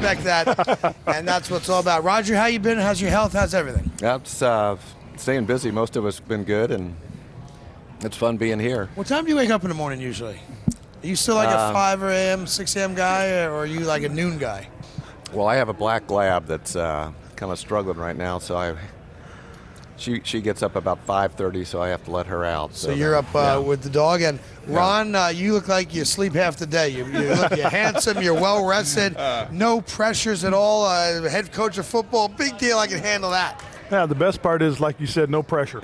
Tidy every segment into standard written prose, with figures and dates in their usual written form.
respect that, and that's what it's all about. Roger, how you been? How's your health? How's everything? That's staying busy. Most of us have been good, and it's fun being here. What time do you wake up in the morning usually? Are you still like a 5 a.m., 6 a.m. guy, or are you like a noon guy? Well, I have a black lab that's kind of struggling right now, so she gets up about 5:30, so I have to let her out. So you're up with the dog. And Ron, you look like you sleep half the day. You're handsome, you're well rested, no pressures at all. Head coach of football, big deal. I can handle that. Yeah, the best part is, like you said, no pressure.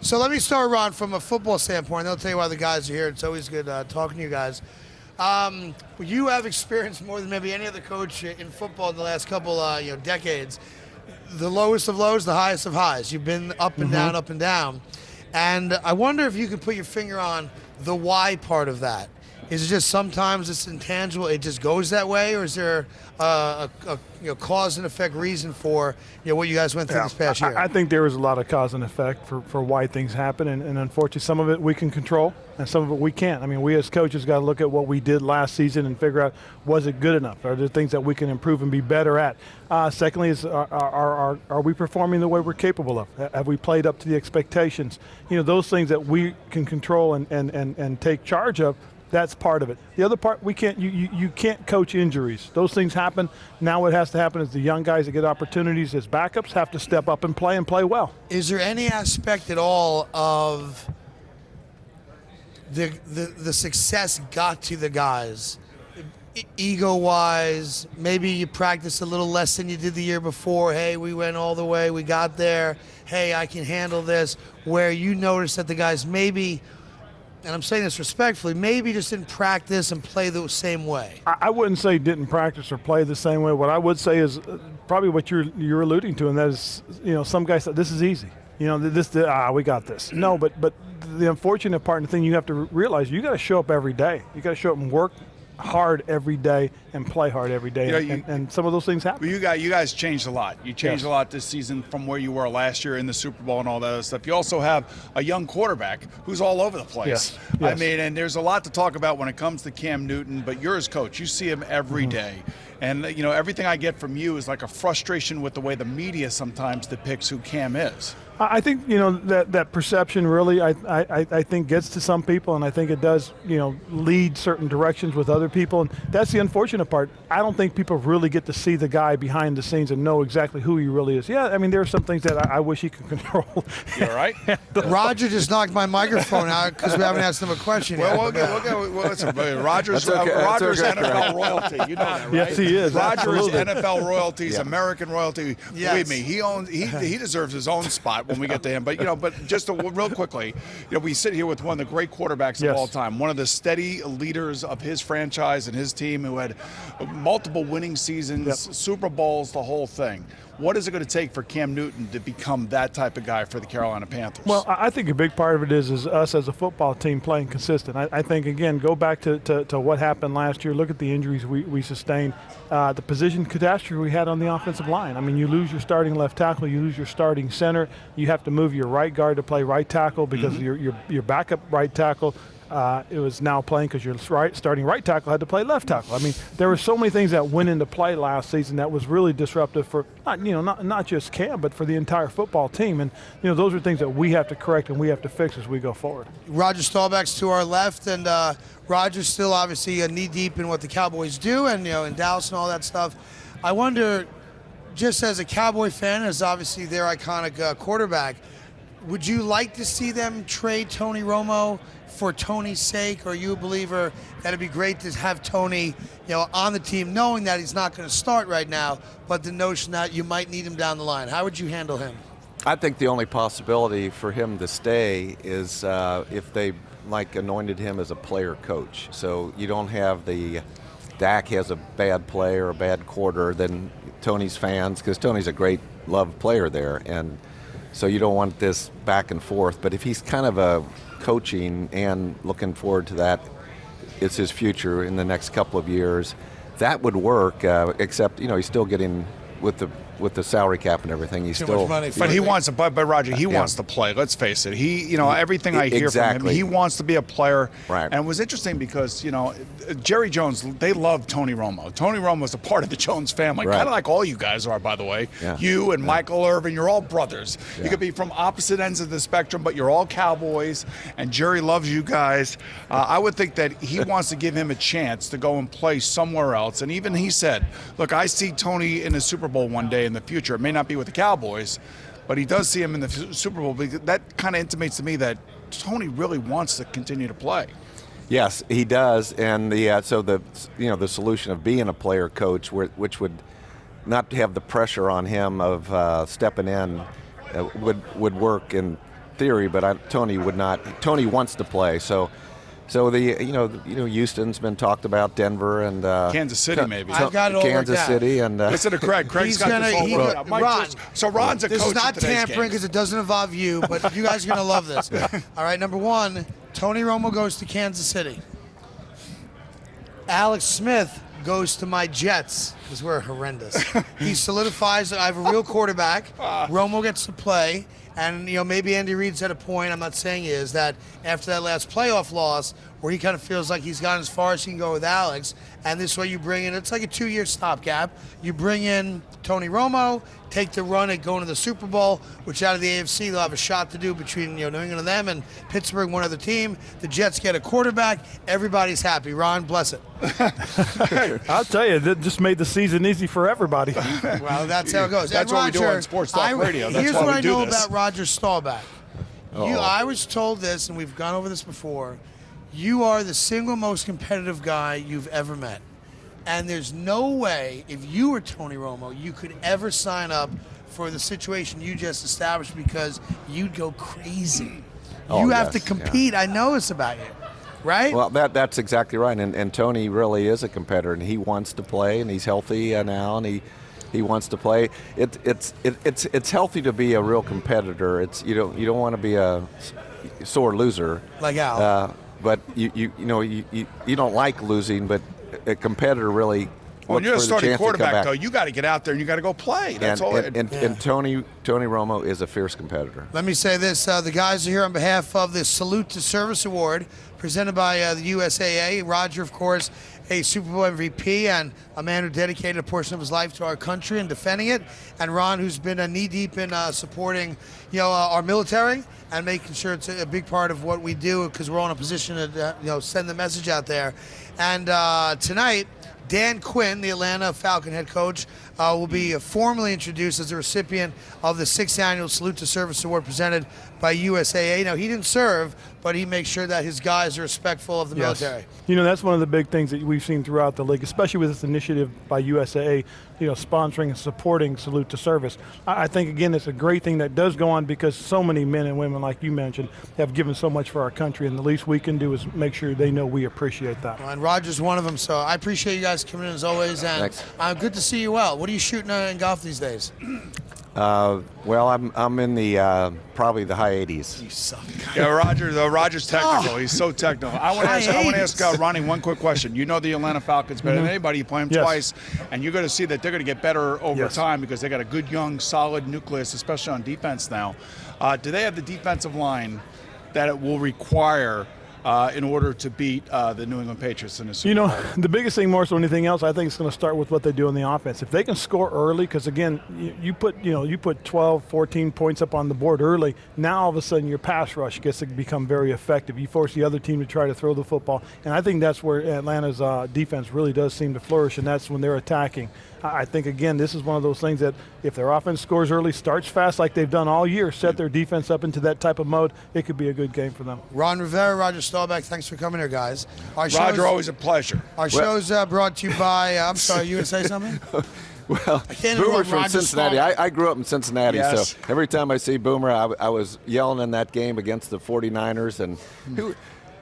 So let me start, Ron, from a football standpoint. I'll tell you why the guys are here. It's always good talking to you guys. You have experienced more than maybe any other coach in football in the last couple decades. The lowest of lows, the highest of highs. You've been up and down, up and down. And I wonder if you could put your finger on the why part of that. Is it just sometimes it's intangible, it just goes that way, or is there a cause and effect reason for what you guys went through this past year? I think there is a lot of cause and effect for why things happen, and unfortunately some of it we can control and some of it we can't. I mean, we as coaches got to look at what we did last season and figure out, was it good enough? Are there things that we can improve and be better at? Secondly, is are we performing the way we're capable of? Have we played up to the expectations? Those things that we can control and take charge of. That's part of it. The other part, we can't. You can't coach injuries. Those things happen. Now what has to happen is the young guys that get opportunities as backups have to step up and play well. Is there any aspect at all of the success got to the guys, ego-wise? Maybe you practiced a little less than you did the year before. Hey, we went all the way. We got there. Hey, I can handle this. Where you noticed that the guys maybe, and I'm saying this respectfully, maybe just didn't practice and play the same way. I wouldn't say didn't practice or play the same way. What I would say is probably what you're alluding to, and that is, some guys said this is easy. We got this. No, but the unfortunate part and the thing you have to realize, you got to show up every day. You got to show up and work hard every day and play hard every day, and some of those things happen. You guys changed a lot. You changed a lot this season from where you were last year in the Super Bowl and all that other stuff. You also have a young quarterback who's all over the place. Yes. I mean, and there's a lot to talk about when it comes to Cam Newton, but you're his coach. You see him every day. And, everything I get from you is like a frustration with the way the media sometimes depicts who Cam is. I think, that perception really, I think gets to some people, and I think it does, lead certain directions with other people. And that's the unfortunate part. I don't think people really get to see the guy behind the scenes and know exactly who he really is. Yeah, I mean, there are some things that I wish he could control. You all right? Roger just knocked my microphone out because we haven't asked him a question yet. Listen, Roger's NFL royalty. You know that, right? Yes, he is. Roger Absolutely. is NFL royalty. He's American royalty. Yes. Believe me, he deserves his own spot when we get to him. But just real quickly, we sit here with one of the great quarterbacks of all time, one of the steady leaders of his franchise and his team, who had multiple winning seasons, Super Bowls, the whole thing. What is it going to take for Cam Newton to become that type of guy for the Carolina Panthers? Well, I think a big part of it is us as a football team playing consistent. I think, again, go back to what happened last year. Look at the injuries we sustained. The position catastrophe we had on the offensive line. I mean, you lose your starting left tackle, you lose your starting center. You have to move your right guard to play right tackle because your backup right tackle it was now playing because your starting right tackle had to play left tackle. I mean, there were so many things that went into play last season that was really disruptive for not just Cam, but for the entire football team. And those are things that we have to correct and we have to fix as we go forward. Roger Staubach's to our left, and Roger's still obviously knee deep in what the Cowboys do, and in Dallas and all that stuff. I wonder, just as a Cowboy fan, as obviously their iconic quarterback, would you like to see them trade Tony Romo for Tony's sake? Or are you a believer that it'd be great to have Tony, on the team, knowing that he's not going to start right now, but the notion that you might need him down the line? How would you handle him? I think the only possibility for him to stay is if they anointed him as a player coach. So you don't have Dak has a bad play or a bad quarter, then Tony's fans, because Tony's a great loved player there, and so you don't want this back and forth. But if he's kind of a coaching and looking forward to that, it's his future in the next couple of years, that would work, except he's still getting with the salary cap and everything, he's Too still. much money. But he wants to. But Roger, he wants to play. Let's face it. Everything I hear from him, he wants to be a player. Right. And it was interesting because Jerry Jones, they love Tony Romo. Tony Romo is a part of the Jones family, Right. kind of like all you guys are, by the way. Yeah. You and Michael Irvin, you're all brothers. Yeah. You could be from opposite ends of the spectrum, but you're all Cowboys. And Jerry loves you guys. I would think that he wants to give him a chance to go and play somewhere else. And even he said, "Look, I see Tony in the Super Bowl one day in the future. It may not be with the Cowboys, but he does see him in the Super Bowl." Because that kind of intimates to me that Tony really wants to continue to play. Yes, he does, and the solution of being a player coach, which would not have the pressure on him of stepping in, would work in theory, but Tony would not. Tony wants to play, so Houston's been talked about, Denver and Kansas City maybe. I've got it all Kansas worked out. City and Listen to Craig. Craig's got this all worked out. Ron, So Ron's a this coach is not in today's tampering game. because it doesn't involve you, but you guys are going to love this. All right, number one, Tony Romo goes to Kansas City. Alex Smith goes to my Jets because we're horrendous. He solidifies that I have a real quarterback. Romo gets to play. And, maybe Andy Reid's at a point, I'm not saying he is, that after that last playoff loss where he kind of feels like he's gone as far as he can go with Alex, and this way you bring in, it's like a 2-year stopgap. You bring in Tony Romo, take the run at going to the Super Bowl, which out of the AFC they'll have a shot to do between New England and them and Pittsburgh, one other team. The Jets get a quarterback. Everybody's happy. Ron, bless it. I'll tell you, that just made the season easy for everybody. Well, that's how it goes. That's and what we do Roger, on Sports Talk Radio. That's here's why what we I do know this. about Roger Staubach. I was told this, and we've gone over this before. You are the single most competitive guy you've ever met. And there's no way, if you were Tony Romo, you could ever sign up for the situation you just established because you'd go crazy. You have to compete. Yeah. I know it's about you. Right? Well, that's exactly right. And Tony really is a competitor, and he wants to play, and he's healthy now, and he wants to play. It's healthy to be a real competitor. You don't want to be a sore loser. Like Al. But you don't like losing, but a competitor really. When you're a starting quarterback, though, you got to get out there and you got to go play. That's all. And Tony Romo is a fierce competitor. Let me say this: the guys are here on behalf of the Salute to Service Award presented by the USAA. Roger, of course, a Super Bowl MVP and a man who dedicated a portion of his life to our country and defending it. And Ron, who's been knee deep in supporting, our military and making sure it's a big part of what we do because we're all in a position to, send the message out there. And tonight, Dan Quinn, the Atlanta Falcon head coach, will be formally introduced as the recipient of the 6th Annual Salute to Service Award presented by USAA. Now, he didn't serve, but he makes sure that his guys are respectful of the military. That's one of the big things that we've seen throughout the league, especially with this initiative by USAA, sponsoring and supporting Salute to Service. I think, again, it's a great thing that does go on because so many men and women, like you mentioned, have given so much for our country, and the least we can do is make sure they know we appreciate that. Well, and Roger's one of them, so I appreciate you guys coming in as always, and good to see you well. What are you shooting in golf these days? Well, I'm in the probably the high 80s. You suck. Yeah, Roger's technical. He's so technical. I want to ask Ronnie one quick question. You know the Atlanta Falcons better than anybody. You play them twice, and you're going to see that they're going to get better over time because they got a good, young, solid nucleus, especially on defense now. Do they have the defensive line that it will require in order to beat the New England Patriots in the Super Bowl? The biggest thing more so than anything else, I think it's going to start with what they do on the offense. If they can score early, because again, you put 12, 14 points up on the board early, now all of a sudden your pass rush gets to become very effective. You force the other team to try to throw the football, and I think that's where Atlanta's defense really does seem to flourish, and that's when they're attacking. I think, again, this is one of those things that if their offense scores early, starts fast like they've done all year, set their defense up into that type of mode, it could be a good game for them. Ron Rivera, Roger Staubach, thanks for coming here, guys. Roger, always a pleasure. Our show's brought to you by, I'm sorry, you going to say something? Well, Boomer's from Cincinnati. I grew up in Cincinnati, so every time I see Boomer, I was yelling in that game against the 49ers. And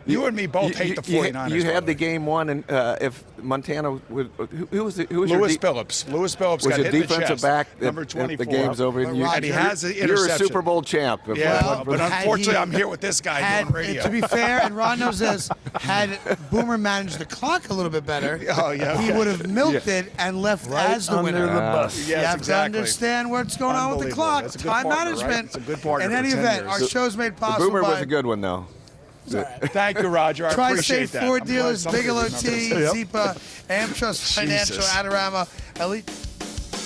you and me both hate the 49ers. You had the game won, and if Montana would, who was it? Lewis Phillips. Lewis Phillips was got hit in the chest. Defensive back. Number 24. The game's over, and he has the interception. You're a Super Bowl champ. Yeah, but unfortunately, I'm here with this guy doing radio. To be fair, and Ron knows this, had Boomer managed the clock a little bit better, Oh, yeah, he okay. would have milked it and left as the under winner. the bus. You Yes, have exactly. to understand what's going on with the Unbelievable. clock. That's a good Time partner, right? management. It's a good partner In for any 10 event, years. our show's made The possible Boomer by was a good one, though. Thank you, Roger. I appreciate Tri-State that. Ford I'm glad Dealers, somebody Bigelow remembers T, that. Zipa, Amtrust Financial, Jesus. Adorama, Elite